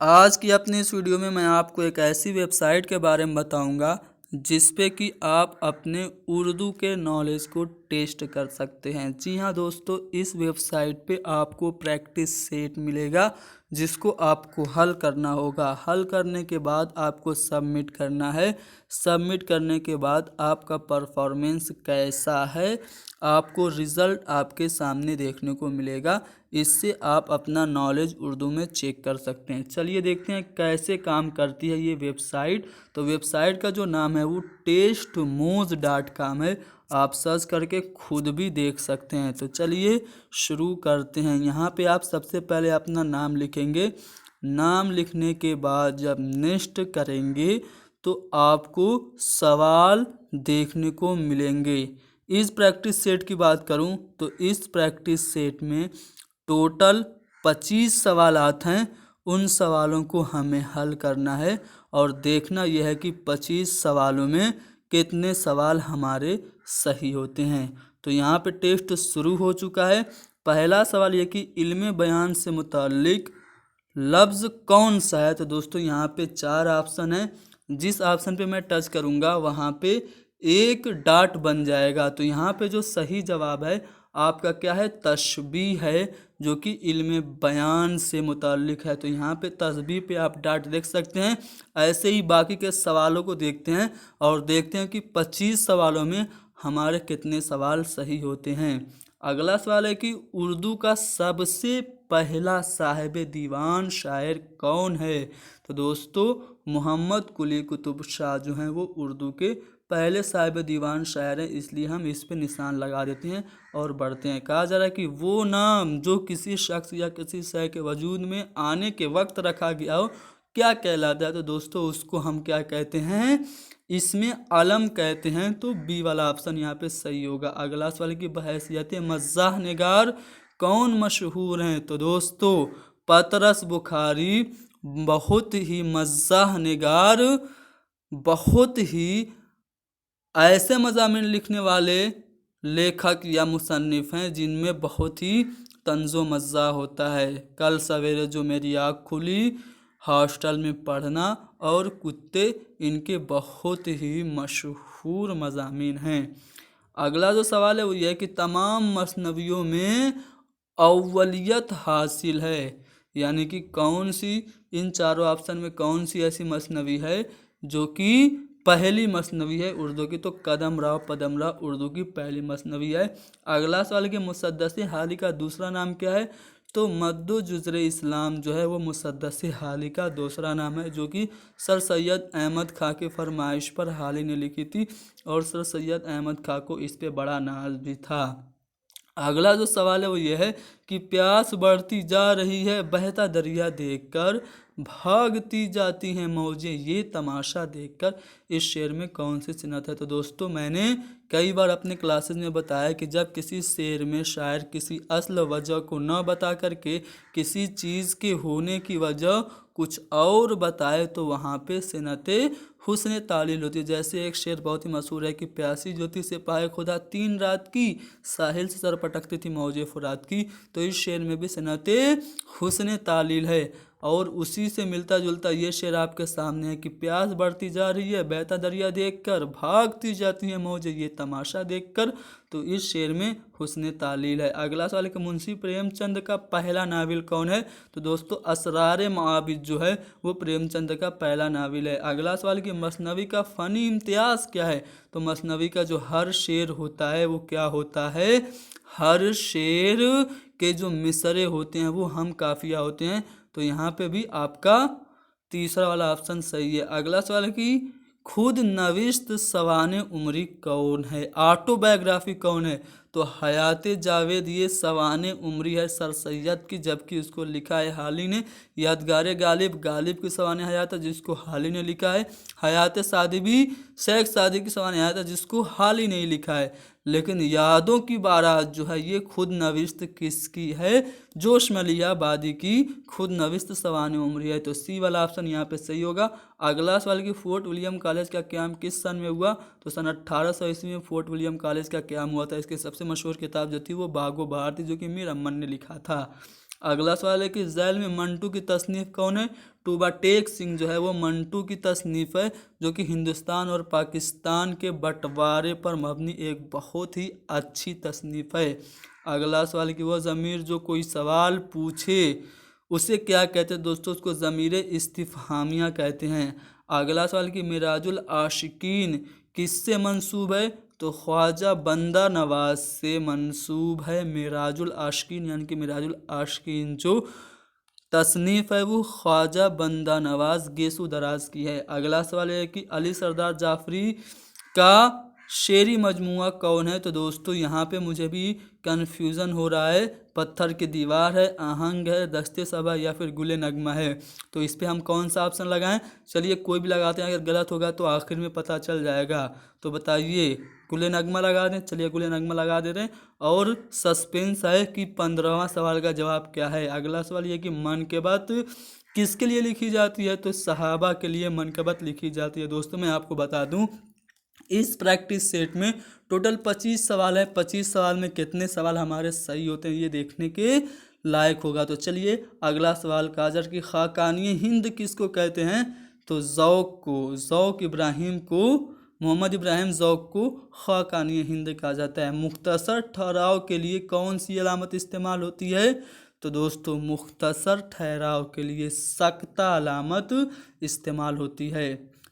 आज की अपनी इस वीडियो में मैं आपको एक ऐसी वेबसाइट के बारे में बताऊंगा जिस पे कि आप अपने उर्दू के नॉलेज को टेस्ट कर सकते हैं। जी हाँ दोस्तों, इस वेबसाइट पे आपको प्रैक्टिस सेट मिलेगा जिसको आपको हल करना होगा। हल करने के बाद आपको सबमिट करना है। सबमिट करने के बाद आपका परफॉर्मेंस कैसा है, आपको रिज़ल्ट आपके सामने देखने को मिलेगा। इससे आप अपना नॉलेज उर्दू में चेक कर सकते हैं। चलिए देखते हैं कैसे काम करती है ये वेबसाइट। तो वेबसाइट का जो नाम है वो टेस्टमोज.com है। आप सर्च करके खुद भी देख सकते हैं। तो चलिए शुरू करते हैं। यहाँ पे आप सबसे पहले अपना नाम लिखेंगे। नाम लिखने के बाद जब नेक्स्ट करेंगे तो आपको सवाल देखने को मिलेंगे। इस प्रैक्टिस सेट की बात करूं तो इस प्रैक्टिस सेट में टोटल 25 सवालात हैं। उन सवालों को हमें हल करना है और देखना यह है कि 25 सवालों में कितने सवाल हमारे सही होते हैं। तो यहाँ पे टेस्ट शुरू हो चुका है। पहला सवाल यह कि इल्म बयान से मुताल्लिक लफ्ज़ कौन सा है। तो दोस्तों यहाँ पे 4 ऑप्शन है। जिस ऑप्शन पे मैं टच करूँगा वहाँ पे एक डॉट बन जाएगा। तो यहाँ पे जो सही जवाब है आपका क्या है, तशबीह है, जो कि इल्म बयान से मुताल्लिक है। तो यहाँ पे तशबीह पे आप डॉट देख सकते हैं। ऐसे ही बाकी के सवालों को देखते हैं और देखते हैं कि 25 सवालों में हमारे कितने सवाल सही होते हैं। अगला सवाल है कि उर्दू का सबसे पहला साहिब दीवान शायर कौन है। तो दोस्तों मोहम्मद कुली कुतुब शाह जो हैं वो उर्दू के पहले साहिब दीवान शायर हैं, इसलिए हम इस पे निशान लगा देते हैं और बढ़ते हैं। कहा जा रहा है कि वो नाम जो किसी शख्स या किसी शय के वजूद में आने के वक्त रखा गया हो क्या कहलाता है। तो दोस्तों उसको हम क्या कहते हैं, इसमें अलम कहते हैं। तो बी वाला ऑप्शन यहाँ पे सही होगा। अगला सवाल की बहैसियत मज़ाह निगार कौन मशहूर हैं। तो दोस्तों पतरस बुखारी बहुत ही मज़ाह निगार, बहुत ही ऐसे मज़ामीन लिखने वाले लेखक या मुसन्निफ हैं जिनमें बहुत ही तंज़ो मज़ा होता है। कल सवेरे जो मेरी आँख खुली, हॉस्टल में पढ़ना और कुत्ते, इनके बहुत ही मशहूर मज़ामीन हैं। अगला जो सवाल है वो ये है कि तमाम मसनवियों में अव्वलियत हासिल है। यानी कि कौन सी, इन चारों ऑप्शन में कौन सी ऐसी मसनवी है जो कि पहली मसनवी है उर्दू की। तो कदम राव पदम राव उर्दू की पहली मसनवी है। अगला सवाल कि मुसद्दस हाली का दूसरा नाम क्या है। तो मद्दो जुज़र इस्लाम जो है वो मुसद्दस हाली का दूसरा नाम है, जो कि सर सैयद अहमद खां की फरमाइश पर हाली ने लिखी थी और सर सैयद अहमद खां को इस पे बड़ा नाज भी था। अगला जो सवाल है वो ये है कि प्यास बढ़ती जा रही है बहता दरिया देखकर, भागती जाती हैं मौजें ये तमाशा देखकर, इस शेर में कौन सी सिनत है। तो दोस्तों मैंने कई बार अपने क्लासेस में बताया कि जब किसी शेर में शायर किसी असल वजह को न बता करके किसी चीज़ के होने की वजह कुछ और बताए तो वहाँ पे सिनते हुस्न तालील होती है। जैसे एक शेर बहुत ही मशहूर है कि प्यासी ज्योति से पाए खुदा 3 रात की, साहिल से सर पटकती थी मौजे फुरात की। तो इस शेर में भी सनते हुस्न तालील है। और उसी से मिलता जुलता ये शेर आपके सामने है कि प्यास बढ़ती जा रही है बहता दरिया देखकर, भागती जाती है मौजें ये तमाशा देखकर। तो इस शेर में हुस्न तालील है। अगला सवाल है कि मुंशी प्रेमचंद का पहला नावल कौन है। तो दोस्तों असरार मुआविज जो है वो प्रेमचंद का पहला नावल है। अगला सवाल कि मसनवी का फ़नी इम्तियाज़ क्या है। तो मसनवी का जो हर शेर होता है वो क्या होता है, हर शेर के जो मिसरे होते हैं वो हम काफिया होते हैं। तो यहाँ पे भी आपका तीसरा वाला ऑप्शन सही है। अगला सवाल है कि खुद नविश्त सवाने उमरी कौन है, ऑटोबायोग्राफी कौन है। तो हयात जावेद ये सवाने उमरी है सर सैयद की, जबकि उसको लिखा है हाली ने। यादगार गालिब गालिब की सवाने हयात है जिसको हाली ने लिखा है। हयात सादी भी शेख सादी की सवाने हयात है जिसको हाली ने लिखा है। लेकिन यादों की बारात जो है ये खुद नविश्त किसकी है, जोश मलियाबादी की खुद नविश्त सवाने उमरी है। तो सी वाला ऑप्शन यहाँ पे सही होगा। अगला सवाल कि फोर्ट विलियम कॉलेज का क्याम किस सन में हुआ। तो सन 1800 ईस्वी में फोर्ट विलियम कॉलेज का क्याम हुआ था। इसकी सबसे मशहूर किताब जो थी वो बागो बहार थी, जो कि मीर अमन ने लिखा था। अगला सवाल है कि झैल में मंटू की तसनीफ कौन है? टूबा टेक सिंह जो है वो मंटू की तसनीफ है, जो कि हिंदुस्तान और पाकिस्तान के बंटवारे पर मबनी एक बहुत ही अच्छी तसनीफ है। अगला सवाल कि वह ज़मीर जो कोई सवाल पूछे उसे क्या कहते हैं? दोस्तों उसको ज़मीर इस्तिफ़हामिया कहते हैं। अगला सवाल कि मिराजुल आशिकीन किससे मंसूब है? तो ख्वाजा बंदा नवाज से मंसूब है मिराजुल आशिकीन, यानी कि मिराजुल आशिकीन जो तसनीफ़ है वो ख्वाजा बंदा नवाज गेसु दराज की है। अगला सवाल है कि अली सरदार जाफरी का शेरी मजमुआ कौन है? तो दोस्तों यहाँ पे मुझे भी कन्फ्यूज़न हो रहा है, पत्थर की दीवार है, आहंग है, दस्ते सबा या फिर गुले नगमा है। तो इस पे हम कौन सा ऑप्शन लगाएं? चलिए कोई भी लगाते हैं, अगर गलत होगा तो आखिर में पता चल जाएगा। तो बताइए, गुले नगमा लगा दें? चलिए गुले नगमा लगा दे रहे हैं। और सस्पेंस है कि 15वां सवाल का जवाब क्या है। अगला सवाल ये कि मनक़बत किसके लिए लिखी जाती है? तो सहाबा के लिए मनक़बत लिखी जाती है। दोस्तों मैं आपको बता दूं, इस प्रैक्टिस सेट में टोटल 25 सवाल है। 25 सवाल में कितने सवाल हमारे सही होते हैं ये देखने के लायक होगा। तो चलिए अगला सवाल, काजर की खाकानी हिंद किसको कहते हैं? तो ज़ौक़ को, ज़ौक़ इब्राहिम को, मोहम्मद इब्राहिम ज़ौक़ को खाकानी हिंद कहा जाता है। मुख्तसर ठहराव के लिए कौन सी अलामत इस्तेमाल होती है? तो दोस्तों मुख्तसर ठहराव के लिए सख्ता अलामत इस्तेमाल होती है।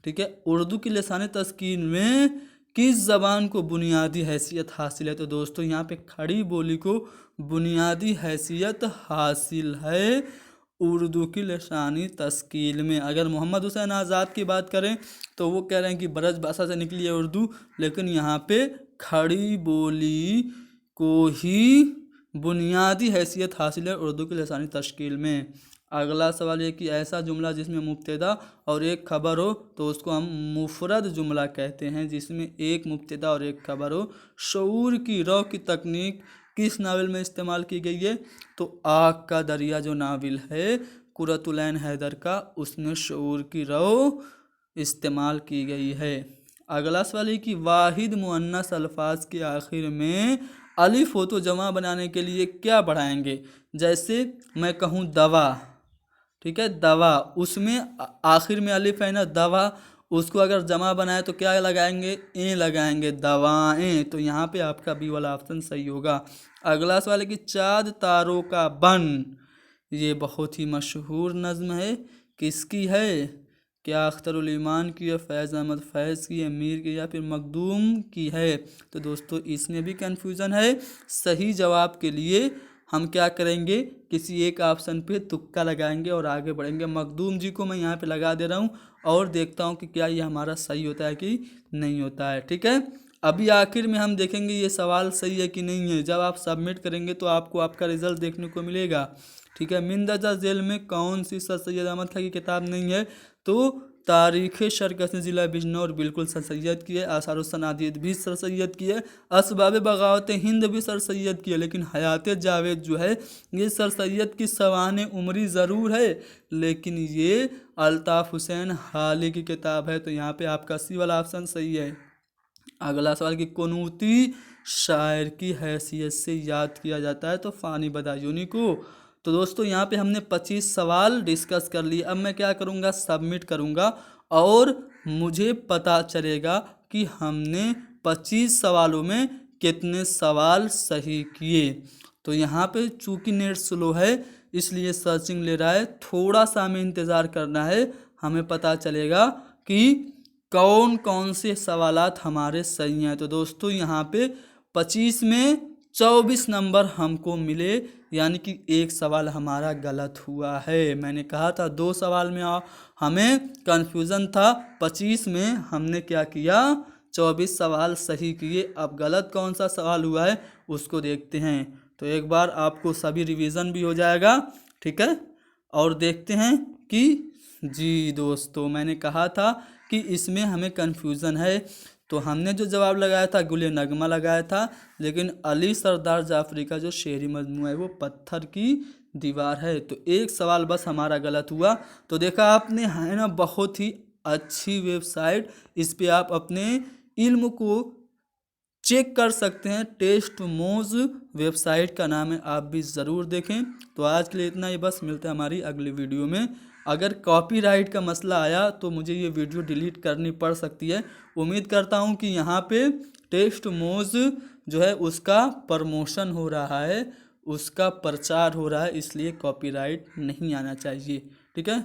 ठीक है। उर्दू की लिसानी तस्कीन में किस ज़बान को बुनियादी हैसियत हासिल है? तो दोस्तों यहाँ पे खड़ी बोली को बुनियादी हैसियत हासिल है उर्दू की लिसानी तस्कील में। अगर मोहम्मद हुसैन आज़ाद की बात करें तो वो कह रहे हैं कि ब्रज भाषा से निकली है उर्दू, लेकिन यहाँ पे खड़ी बोली को ही बुनियादी हैसियत हासिल है उर्दू की लिसानी तश्कील में। अगला सवाल ये कि ऐसा जुमला जिसमें मुब्तदा और एक खबर हो तो उसको हम मुफरद जुमला कहते हैं, जिसमें एक मुब्तदा और एक खबर हो। शऊर की रौ की तकनीक किस नावल में इस्तेमाल की गई है? तो आग का दरिया जो नावल है कुरतुलैन हैदर का, उसमें शऊर की रौ इस्तेमाल की गई है। अगला सवाल है कि वाहिद मुअन्नस अल्फाज के आखिर में अलिफ हो तो जमा बनाने के लिए क्या बढ़ाएंगे? जैसे मैं कहूँ दवा, ठीक है, दवा, उसमें आखिर में अलिफ है ना, दवा, उसको अगर जमा बनाए तो क्या लगाएंगे? ए लगाएंगे, दवाएं। तो यहाँ पे आपका बी वाला ऑप्शन सही होगा। अगला सवाल है कि चाँद तारों का बन, ये बहुत ही मशहूर नज़्म है, किसकी है? क्या अख्तरुल ईमान की है, फैज़ अहमद फैज़ की है, मीर की, या फिर मखदूम की है? तो दोस्तों इसमें भी कन्फ्यूज़न है। सही जवाब के लिए हम क्या करेंगे? किसी एक ऑप्शन पे तुक्का लगाएंगे और आगे बढ़ेंगे। मखदूम जी को मैं यहाँ पे लगा दे रहा हूँ और देखता हूँ कि क्या ये हमारा सही होता है कि नहीं होता है। ठीक है, अभी आखिर में हम देखेंगे ये सवाल सही है कि नहीं है। जब आप सबमिट करेंगे तो आपको आपका रिजल्ट देखने को मिलेगा। ठीक है, मिंदरजा जेल में कौन सी सर सैयद अहमद खां की किताब नहीं है? तो तारीख़ शरकत ज़िला बिजनौर बिल्कुल सर सैयद की है, आसारुस्सन आदियत भी सर सैयद की है, असबाब बगावत हिंद भी सर सैयद की है, लेकिन हयात जावेद जो है ये सर सैयद की सवाने उमरी ज़रूर है, लेकिन ये अल्ताफ़ हुसैन हाली की किताब है। तो यहाँ पे आपका सी वाला ऑप्शन सही है। अगला सवाल कि कुनूती शायर की हैसियत से याद किया जाता है? तो फ़ानी बदायूनी को। तो दोस्तों यहाँ पे हमने 25 सवाल डिस्कस कर लिए। अब मैं क्या करूँगा? सबमिट करूँगा और मुझे पता चलेगा कि हमने 25 सवालों में कितने सवाल सही किए। तो यहाँ पे चूँकि नेट स्लो है इसलिए सर्चिंग ले रहा है, थोड़ा सा हमें इंतज़ार करना है, हमें पता चलेगा कि कौन कौन से सवालात हमारे सही हैं। तो दोस्तों यहाँ पे 25 में 24 नंबर हमको मिले, यानी कि एक सवाल हमारा गलत हुआ है। मैंने कहा था 2 सवाल में हमें कन्फ्यूज़न था, 25 में हमने क्या किया? 24 सवाल सही किए। अब गलत कौन सा सवाल हुआ है उसको देखते हैं। तो एक बार आपको सभी रिवीजन भी हो जाएगा। ठीक है, और देखते हैं कि जी दोस्तों मैंने कहा था कि इसमें हमें कन्फ्यूज़न है। तो हमने जो जवाब लगाया था गुले नगमा लगाया था, लेकिन अली सरदार जाफरी का जो शेरी मजमू है वो पत्थर की दीवार है। तो एक सवाल बस हमारा गलत हुआ। तो देखा आपने, है ना, बहुत ही अच्छी वेबसाइट। इस पे आप अपने इल्म को चेक कर सकते हैं। टेस्ट मोज वेबसाइट का नाम है, आप भी ज़रूर देखें। तो आज के लिए इतना ही, बस मिलते हैं हमारी अगली वीडियो में। अगर कॉपीराइट का मसला आया तो मुझे ये वीडियो डिलीट करनी पड़ सकती है। उम्मीद करता हूँ कि यहाँ पे टेस्ट मोज जो है उसका प्रमोशन हो रहा है, उसका प्रचार हो रहा है, इसलिए कॉपीराइट नहीं आना चाहिए। ठीक है।